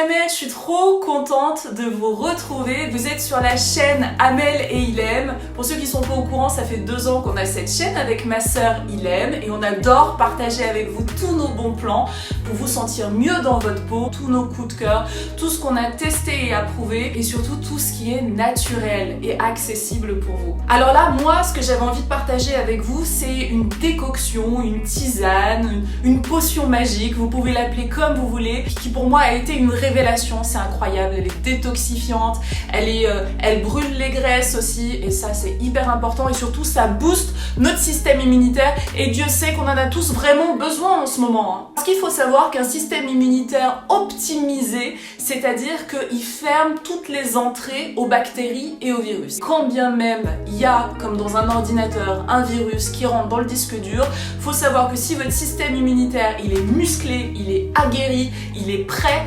Amel, je suis trop contente de vous retrouver. Vous êtes sur la chaîne Amel et Ilem. Pour ceux qui sont pas au courant, ça fait 2 ans qu'on a cette chaîne avec ma sœur Ilem et on adore partager avec vous tous nos bons plans pour vous sentir mieux dans votre peau, tous nos coups de cœur, tout ce qu'on a testé et approuvé et surtout tout ce qui est naturel et accessible pour vous. Alors là, moi, ce que j'avais envie de partager avec vous, c'est une décoction, une tisane, une potion magique, vous pouvez l'appeler comme vous voulez, qui pour moi a été une révélation. C'est incroyable, elle est détoxifiante, elle brûle les graisses aussi et ça c'est hyper important et surtout ça booste notre système immunitaire et Dieu sait qu'on en a tous vraiment besoin en ce moment. Parce qu'il faut savoir qu'un système immunitaire optimisé, c'est-à-dire qu'il ferme toutes les entrées aux bactéries et aux virus. Quand bien même il y a, comme dans un ordinateur, un virus qui rentre dans le disque dur, faut savoir que si votre système immunitaire il est musclé, il est aguerri, il est prêt,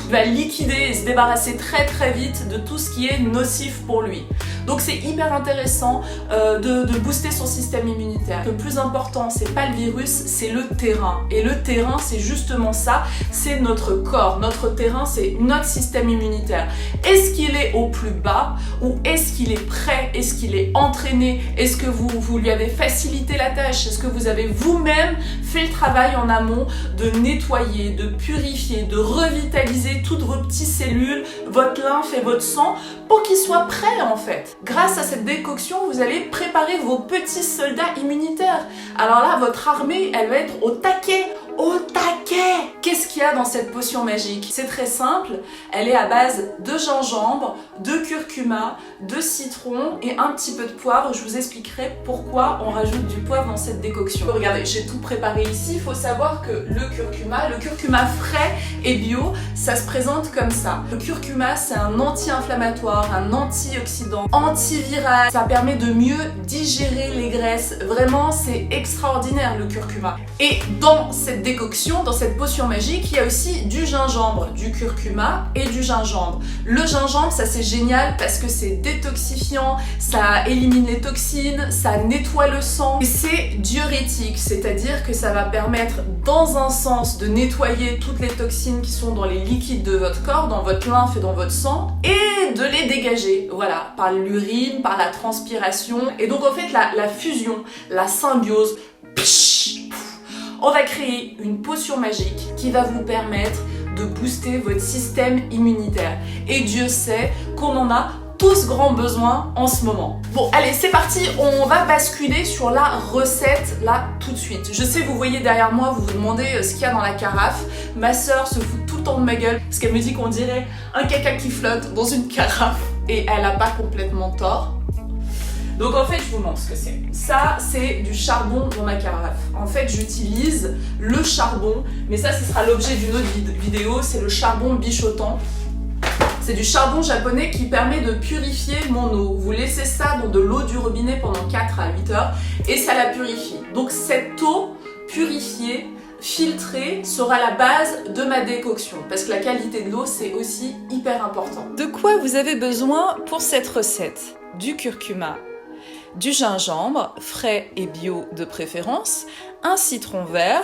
il va liquider et se débarrasser très très vite de tout ce qui est nocif pour lui. Donc c'est hyper intéressant de booster son système immunitaire. Le plus important, c'est pas le virus, c'est le terrain. Et le terrain, c'est justement ça, c'est notre corps. Notre terrain, c'est notre système immunitaire. Est-ce qu'il est au plus bas ou est-ce qu'il est prêt? Est-ce qu'il est entraîné? Est-ce que vous lui avez facilité la tâche? Est-ce que vous avez vous-même fait le travail en amont de nettoyer, de purifier, de revitaliser toutes vos petites cellules, votre lymphe et votre sang pour qu'ils soient prêts en fait? Grâce à cette décoction, vous allez préparer vos petits soldats immunitaires. Alors là, votre armée, elle va être au taquet. Au taquet! Qu'est-ce qu'il y a dans cette potion magique? C'est très simple, elle est à base de gingembre, de curcuma, de citron et un petit peu de poivre. Je vous expliquerai pourquoi on rajoute du poivre dans cette décoction. Regardez, j'ai tout préparé ici. Il faut savoir que le curcuma frais et bio, ça se présente comme ça. Le curcuma, c'est un anti-inflammatoire, un antioxydant, antiviral. Ça permet de mieux digérer les graisses. Vraiment, c'est extraordinaire le curcuma. Et dans cette décoction, dans cette potion magique, il y a aussi du gingembre, du curcuma et du gingembre. Le gingembre, ça c'est génial parce que c'est détoxifiant, ça élimine les toxines, ça nettoie le sang et c'est diurétique, c'est-à-dire que ça va permettre dans un sens de nettoyer toutes les toxines qui sont dans les liquides de votre corps, dans votre lymphe et dans votre sang et de les dégager, voilà, par l'urine, par la transpiration et donc en fait la fusion, la symbiose, on va créer une potion magique qui va vous permettre de booster votre système immunitaire. Et Dieu sait qu'on en a tous grand besoin en ce moment. Bon, allez, c'est parti, on va basculer sur la recette là tout de suite. Je sais, vous voyez derrière moi, vous vous demandez ce qu'il y a dans la carafe. Ma sœur se fout tout le temps de ma gueule parce qu'elle me dit qu'on dirait un caca qui flotte dans une carafe et elle n'a pas complètement tort. Donc en fait, je vous montre ce que c'est. Ça, c'est du charbon dans ma carafe. En fait, j'utilise le charbon, mais ça, ce sera l'objet d'une autre vidéo, c'est le charbon bichotant. C'est du charbon japonais qui permet de purifier mon eau. Vous laissez ça dans de l'eau du robinet pendant 4 à 8 heures et ça la purifie. Donc cette eau purifiée, filtrée, sera la base de ma décoction parce que la qualité de l'eau, c'est aussi hyper important. De quoi vous avez besoin pour cette recette? Du curcuma, du gingembre, frais et bio de préférence, un citron vert,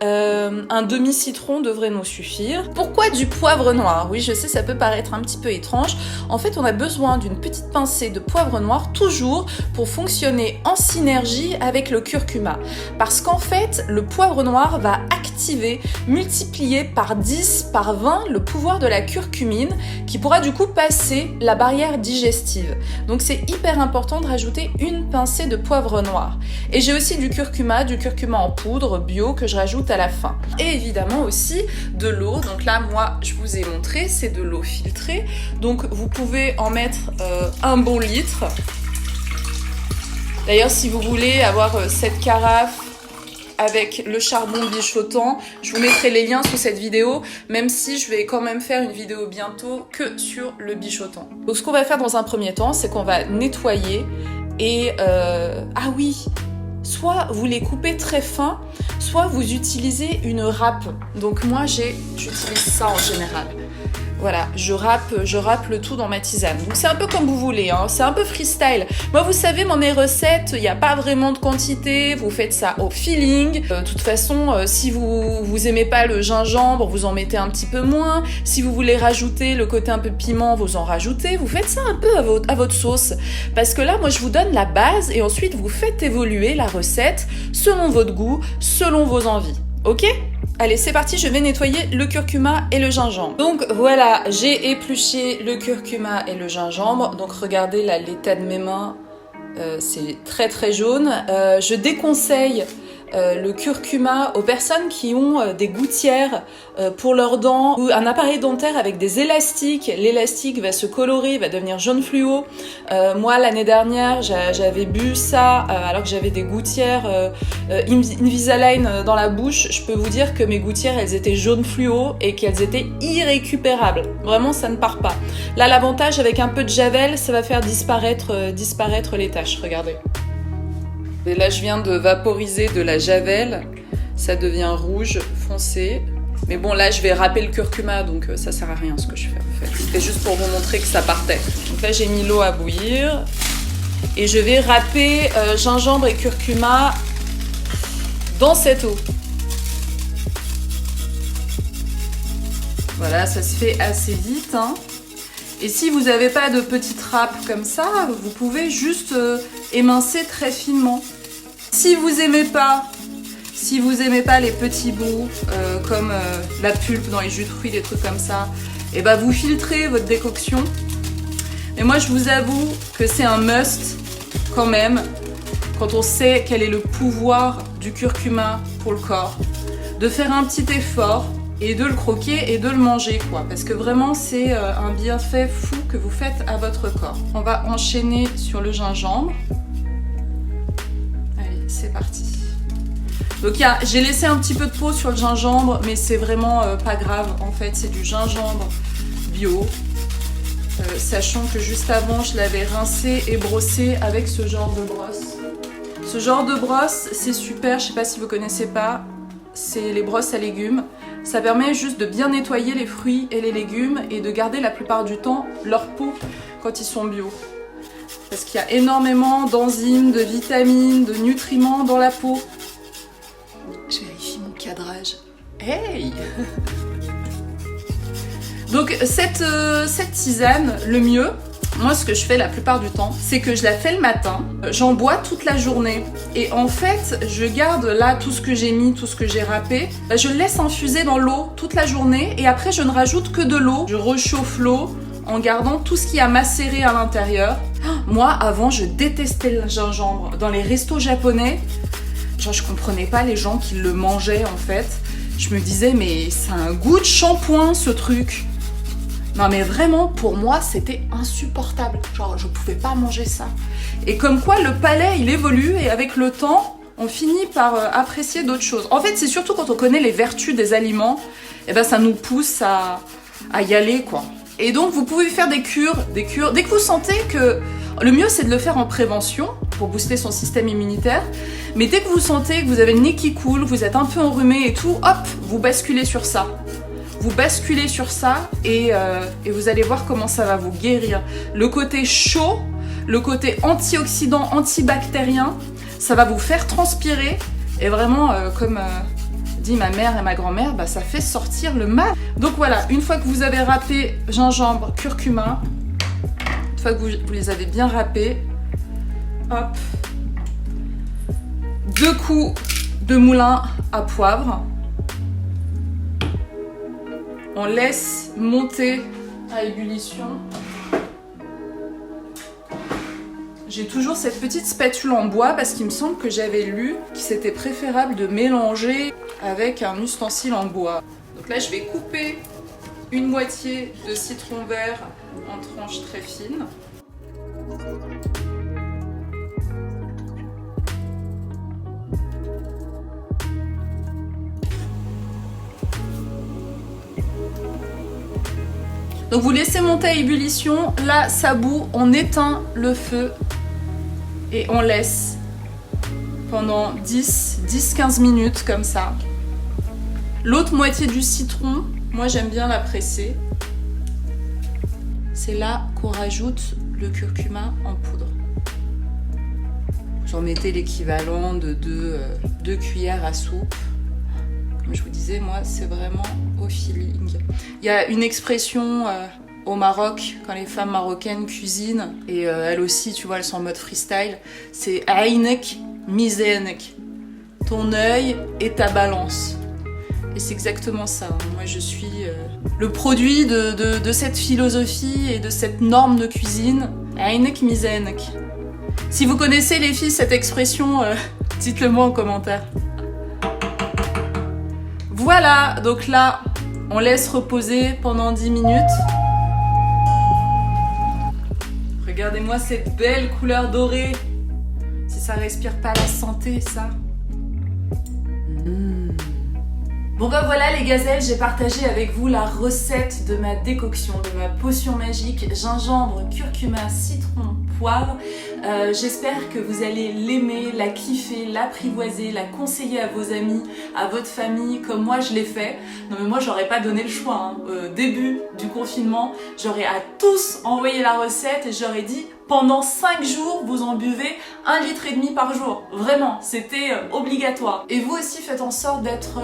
un demi-citron devrait nous suffire. Pourquoi du poivre noir? Oui, je sais, ça peut paraître un petit peu étrange. En fait, on a besoin d'une petite pincée de poivre noir toujours pour fonctionner en synergie avec le curcuma. Parce qu'en fait, le poivre noir va activer, multiplier par 10, par 20 le pouvoir de la curcumine qui pourra du coup passer la barrière digestive. Donc c'est hyper important de rajouter une pincée de poivre noir. Et j'ai aussi du curcuma en poudre bio que je rajoute à la fin. Et évidemment aussi de l'eau. Donc là, moi, je vous ai montré, c'est de l'eau filtrée. Donc vous pouvez en mettre un bon litre. D'ailleurs, si vous voulez avoir cette carafe avec le charbon bichotant, je vous mettrai les liens sous cette vidéo, même si je vais quand même faire une vidéo bientôt que sur le bichotant. Donc ce qu'on va faire dans un premier temps, c'est qu'on va nettoyer et... Ah oui, soit vous les coupez très fins, soit vous utilisez une râpe. Donc moi, j'utilise ça en général. Voilà, je râpe le tout dans ma tisane. Donc c'est un peu comme vous voulez, hein. C'est un peu freestyle. Moi, vous savez, mes recettes, il n'y a pas vraiment de quantité, vous faites ça au feeling. De toute façon, si vous aimez pas le gingembre, vous en mettez un petit peu moins. Si vous voulez rajouter le côté un peu piment, vous en rajoutez. Vous faites ça un peu à votre sauce. Parce que là, moi, je vous donne la base et ensuite, vous faites évoluer la recette selon votre goût, selon vos envies. Ok ? Allez, c'est parti, je vais nettoyer le curcuma et le gingembre. Donc voilà, j'ai épluché le curcuma et le gingembre. Donc regardez là, l'état de mes mains, c'est très très jaune. Je déconseille le curcuma aux personnes qui ont des gouttières pour leurs dents ou un appareil dentaire avec des élastiques. L'élastique va se colorer, va devenir jaune fluo. Moi, l'année dernière, j'avais bu ça alors que j'avais des gouttières Invisalign dans la bouche. Je peux vous dire que mes gouttières, elles étaient jaune fluo et qu'elles étaient irrécupérables. Vraiment, ça ne part pas. Là, l'avantage avec un peu de javel, ça va faire disparaître les taches. Regardez. Et là, je viens de vaporiser de la javel, ça devient rouge foncé. Mais bon, là, je vais râper le curcuma, donc ça sert à rien ce que je fais en fait. C'était juste pour vous montrer que ça partait. Donc là, j'ai mis l'eau à bouillir et je vais râper gingembre et curcuma dans cette eau. Voilà, ça se fait assez vite, hein. Et si vous n'avez pas de petites râpes comme ça, vous pouvez juste émincer très finement. Si vous aimez pas les petits bouts comme la pulpe dans les jus de fruits, des trucs comme ça, et ben vous filtrez votre décoction. Mais moi je vous avoue que c'est un must quand même quand on sait quel est le pouvoir du curcuma pour le corps, de faire un petit effort et de le croquer et de le manger quoi, parce que vraiment c'est un bienfait fou que vous faites à votre corps. On va enchaîner sur le gingembre. Allez, c'est parti. Donc j'ai laissé un petit peu de peau sur le gingembre, mais c'est vraiment pas grave, en fait c'est du gingembre bio, sachant que juste avant je l'avais rincé et brossé avec ce genre de brosse. Ce genre de brosse c'est super, je sais pas si vous connaissez pas, c'est les brosses à légumes. Ça permet juste de bien nettoyer les fruits et les légumes et de garder la plupart du temps leur peau quand ils sont bio. Parce qu'il y a énormément d'enzymes, de vitamines, de nutriments dans la peau. Je vérifie mon cadrage. Hey! Donc cette tisane, le mieux, moi ce que je fais la plupart du temps, c'est que je la fais le matin, j'en bois toute la journée et en fait je garde là tout ce que j'ai mis, tout ce que j'ai râpé, je le laisse infuser dans l'eau toute la journée et après je ne rajoute que de l'eau, je réchauffe l'eau en gardant tout ce qui a macéré à l'intérieur. Moi avant je détestais le gingembre, dans les restos japonais, genre je comprenais pas les gens qui le mangeaient en fait, je me disais mais c'est un goût de shampoing ce truc. Non mais vraiment, pour moi, c'était insupportable. Genre, je pouvais pas manger ça. Et comme quoi, le palais, il évolue et avec le temps, on finit par apprécier d'autres choses. En fait, c'est surtout quand on connaît les vertus des aliments, et ben ça nous pousse à y aller, quoi. Et donc, vous pouvez faire des cures. Dès que vous sentez que... Le mieux, c'est de le faire en prévention, pour booster son système immunitaire. Mais dès que vous sentez que vous avez le nez qui coule, vous êtes un peu enrhumé et tout, hop, vous basculez sur ça. Vous basculez sur ça et vous allez voir comment ça va vous guérir. Le côté chaud, le côté antioxydant, antibactérien, ça va vous faire transpirer. Et vraiment, comme dit ma mère et ma grand-mère, bah, ça fait sortir le mal. Donc voilà, une fois que vous avez râpé gingembre, curcuma, une fois que vous les avez bien râpés, hop, 2 coups de moulin à poivre. On laisse monter à ébullition. J'ai toujours cette petite spatule en bois parce qu'il me semble que j'avais lu qu'il c'était préférable de mélanger avec un ustensile en bois. Donc là, je vais couper une moitié de citron vert en tranches très fines. Donc vous laissez monter à ébullition, là ça bout, on éteint le feu et on laisse pendant 10-15 minutes comme ça. L'autre moitié du citron, moi j'aime bien la presser. c'est là qu'on rajoute le curcuma en poudre. J'en mettais l'équivalent de 2 cuillères à soupe. Comme je vous disais, moi, c'est vraiment au feeling. Il y a une expression au Maroc, quand les femmes marocaines cuisinent, et elles aussi, tu vois, elles sont en mode freestyle, c'est « Aynek mizenek ». Ton œil et ta balance. Et c'est exactement ça. Moi, je suis le produit de cette philosophie et de cette norme de cuisine. Aynek mizenek. Si vous connaissez, les filles, cette expression, dites-le moi en commentaire. Voilà, donc là, on laisse reposer pendant 10 minutes. Regardez-moi cette belle couleur dorée. Si ça respire pas la santé, ça. Bon ben voilà les gazelles, j'ai partagé avec vous la recette de ma décoction, de ma potion magique gingembre, curcuma, citron, poivre. J'espère que vous allez l'aimer, la kiffer, l'apprivoiser, la conseiller à vos amis, à votre famille, comme moi je l'ai fait. Non mais moi j'aurais pas donné le choix, hein. Début du confinement, j'aurais à tous envoyé la recette et j'aurais dit pendant 5 jours, vous en buvez 1,5 litre par jour. Vraiment, c'était obligatoire. Et vous aussi, faites en sorte d'être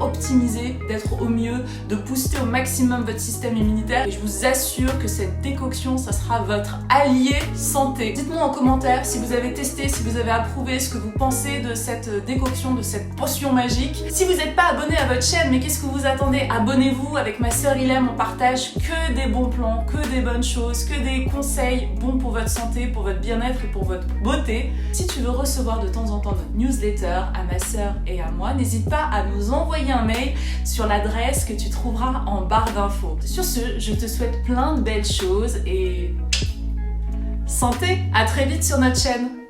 optimisé, d'être au mieux, de booster au maximum votre système immunitaire. Et je vous assure que cette décoction, ça sera votre allié santé. Dites-moi en commentaire si vous avez testé, si vous avez approuvé, ce que vous pensez de cette décoction, de cette potion magique. Si vous n'êtes pas abonné à votre chaîne, mais qu'est-ce que vous attendez? Abonnez-vous. Avec ma sœur Ilem, on partage que des bons plans, que des bonnes choses, que des conseils bons pour votre santé, pour votre bien-être et pour votre beauté. Si tu veux recevoir de temps en temps notre newsletter à ma sœur et à moi, n'hésite pas à nous envoyer un mail sur l'adresse que tu trouveras en barre d'infos. Sur ce, je te souhaite plein de belles choses et santé! À très vite sur notre chaîne.